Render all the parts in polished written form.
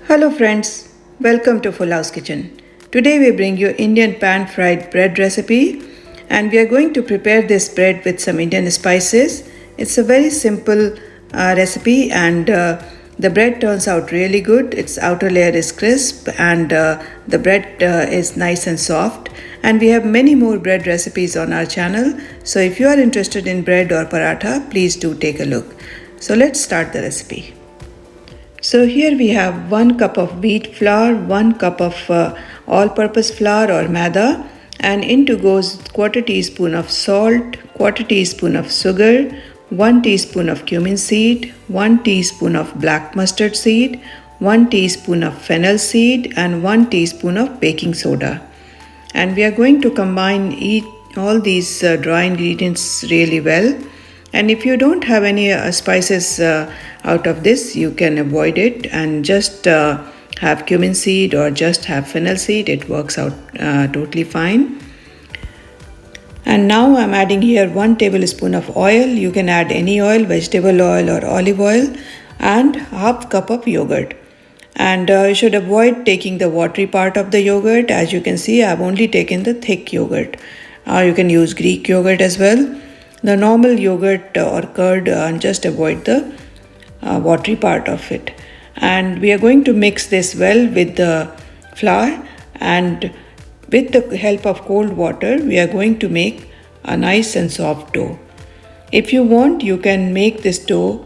Hello friends, welcome to Full House Kitchen. Today we bring you Indian pan fried bread recipe and we are going to prepare this bread with some Indian spices. It's a very simple recipe and the bread turns out really good. Its outer layer is crisp and the bread is nice and soft. And we have many more bread recipes on our channel. So if you are interested in bread or paratha, please do take a look. So let's start the recipe. So here we have 1 cup of wheat flour, 1 cup of all-purpose flour or maida, and into goes quarter teaspoon of salt, quarter teaspoon of sugar, 1 teaspoon of cumin seed, 1 teaspoon of black mustard seed, 1 teaspoon of fennel seed, and 1 teaspoon of baking soda. And we are going to combine all these dry ingredients really well. And if you don't have any spices out of this, you can avoid it and just have cumin seed or just have fennel seed. It works out totally fine. And now I'm adding here 1 tablespoon of oil. You can add any oil, vegetable oil or olive oil, and half cup of yogurt. And you should avoid taking the watery part of the yogurt. As you can see, I've only taken the thick yogurt. You can use Greek yogurt as well. The normal yogurt or curd, just avoid the watery part of it. And we are going to mix this well with the flour, and with the help of cold water we are going to make a nice and soft dough. If you want, you can make this dough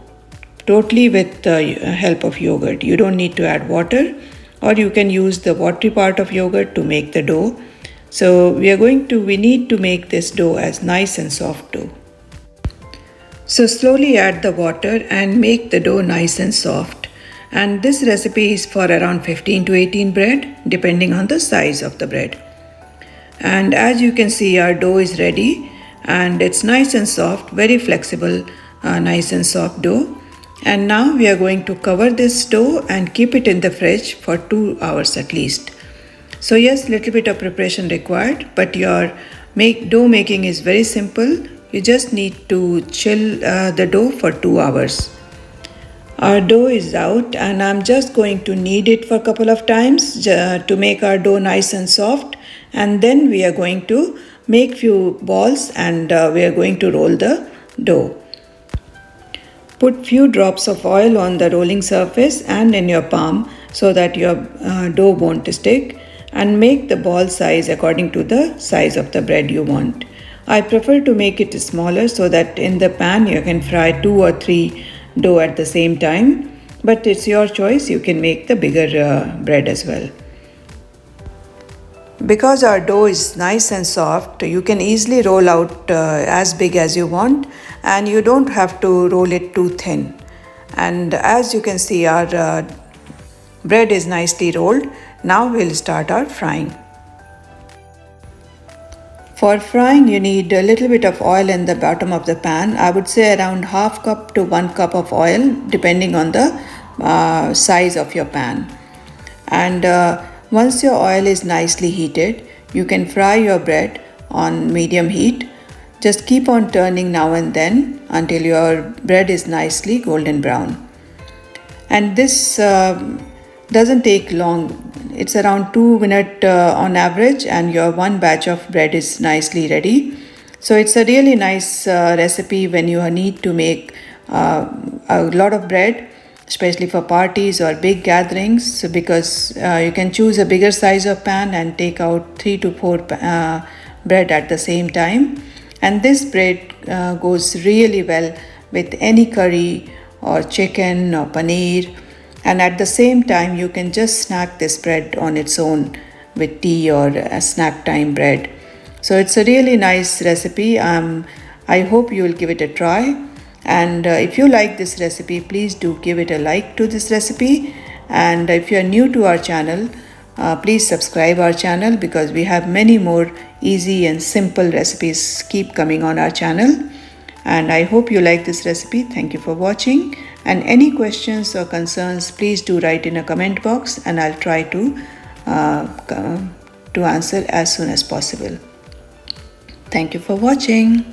totally with the help of yogurt. You don't need to add water, or you can use the watery part of yogurt to make the dough. So we need to make this dough as nice and soft dough. So slowly add the water and make the dough nice and soft. And this recipe is for around 15 to 18 bread, depending on the size of the bread. And as you can see, our dough is ready and it's nice and soft, very flexible, nice and soft dough. And now we are going to cover this dough and keep it in the fridge for 2 hours at least. So yes, little bit of preparation required, but your dough making is very simple. You just need to chill the dough for 2 hours. Our dough is out and I'm just going to knead it for a couple of times to make our dough nice and soft. And then we are going to make few balls and we are going to roll the dough. Put few drops of oil on the rolling surface and in your palm so that your dough won't stick, and make the ball size according to the size of the bread you want. I prefer to make it smaller so that in the pan you can fry 2 or 3 dough at the same time, but it's your choice. You can make the bigger bread as well. Because our dough is nice and soft, you can easily roll out as big as you want, and you don't have to roll it too thin. And as you can see, our bread is nicely rolled. Now we'll start our frying. For frying, you need a little bit of oil in the bottom of the pan. I would say around half cup to 1 cup of oil, depending on the size of your pan. And once your oil is nicely heated, you can fry your bread on medium heat. Just keep on turning now and then until your bread is nicely golden brown. And this doesn't take long. It's around 2 minutes on average, and your one batch of bread is nicely ready. So it's a really nice recipe when you need to make a lot of bread, especially for parties or big gatherings, because you can choose a bigger size of pan and take out 3 to 4 bread at the same time. And this bread goes really well with any curry or chicken or paneer. And at the same time, you can just snack this bread on its own with tea or a snack time bread. So it's a really nice recipe. I hope you will give it a try. And if you like this recipe, please do give it a like to this recipe. And if you are new to our channel, please subscribe our channel, because we have many more easy and simple recipes keep coming on our channel. And I hope you like this recipe. Thank you for watching. And any questions or concerns, please do write in a comment box and I'll try to answer as soon as possible. Thank you for watching.